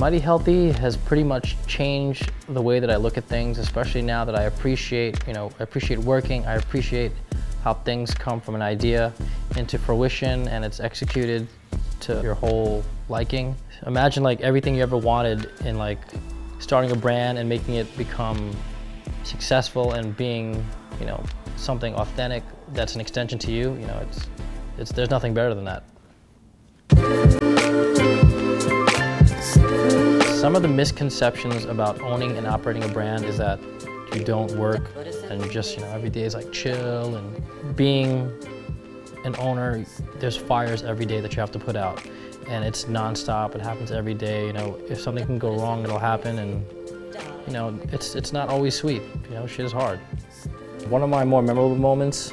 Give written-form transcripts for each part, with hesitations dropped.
Mighty Healthy has pretty much changed the way that I look at things, especially now that I appreciate, I appreciate working, I appreciate how things come from an idea into fruition and it's executed to your whole liking. Imagine like everything you ever wanted in like starting a brand and making it become successful and being, something authentic that's an extension to you. There's nothing better than that. Some of the misconceptions about owning and operating a brand is that you don't work and just, every day is like chill, and being an owner, there's fires every day that you have to put out, and it's nonstop. It happens every day. If something can go wrong, it'll happen, and it's not always sweet. Shit is hard. One of my more memorable moments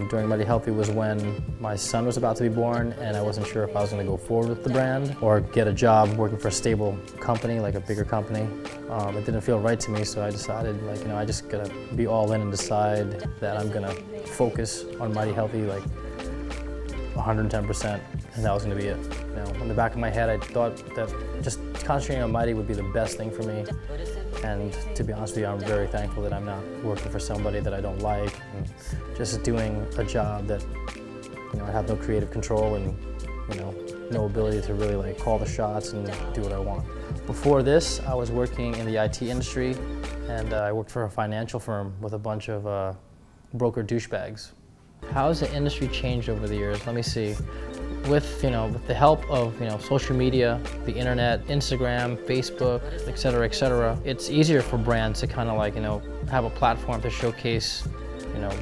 during Mighty Healthy was when my son was about to be born and I wasn't sure if I was going to go forward with the brand or get a job working for a stable company, like a bigger company. It didn't feel right to me, so I decided, I just gotta be all in and decide that I'm gonna focus on Mighty Healthy, 110%, and that was gonna be it. In the back of my head, I thought that just concentrating on Mighty would be the best thing for me. And to be honest with you, I'm very thankful that I'm not working for somebody that I don't like, and just doing a job that, I have no creative control and, no ability to really call the shots and do what I want. Before this, I was working in the IT industry, and I worked for a financial firm with a bunch of broker douchebags. How has the industry changed over the years? Let me see. With the help of social media, the internet, Instagram, Facebook, etc., it's easier for brands to kind of have a platform to showcase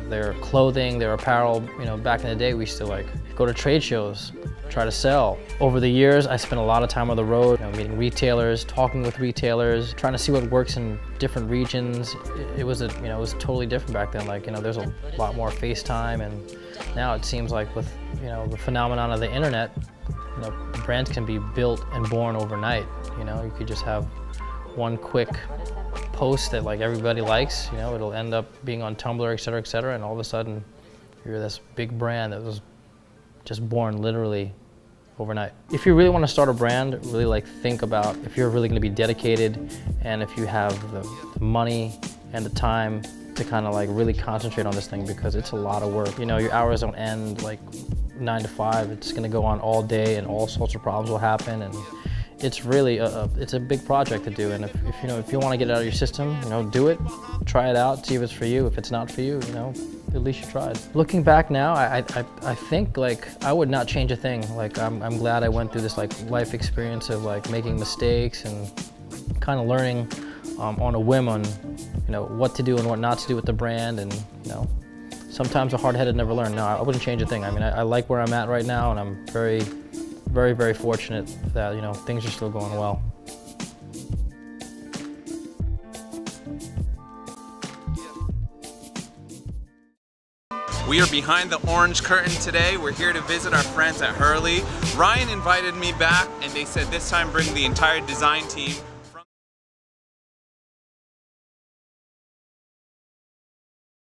their clothing, their apparel. Back in the day, we used to go to trade shows, try to sell. Over the years, I spent a lot of time on the road, meeting retailers, talking with retailers, trying to see what works in different regions. It was it was totally different back then. There's a lot more FaceTime, and now it seems like with the phenomenon of the internet, brands can be built and born overnight. You could just have one quick post that everybody likes. It'll end up being on Tumblr, etc., and all of a sudden you're this big brand that was just born literally overnight. If you really want to start a brand, really think about if you're really going to be dedicated and if you have the money and the time to kind of really concentrate on this thing, because it's a lot of work. Your hours don't end 9 to 5. It's going to go on all day, and all sorts of problems will happen, and it's really it's a big project to do. And if you want to get it out of your system, do it, try it out, see if it's for you. If it's not for you, at least you tried. Looking back now, I think I would not change a thing. I'm glad I went through this life experience of making mistakes and kind of learning on a whim on what to do and what not to do with the brand. And sometimes a hard-headed never learn. No, I wouldn't change a thing. I like where I'm at right now, and I'm very, very, very fortunate that things are still going well. We are behind the orange curtain today. We're here to visit our friends at Hurley. Ryan invited me back, and they said this time bring the entire design team.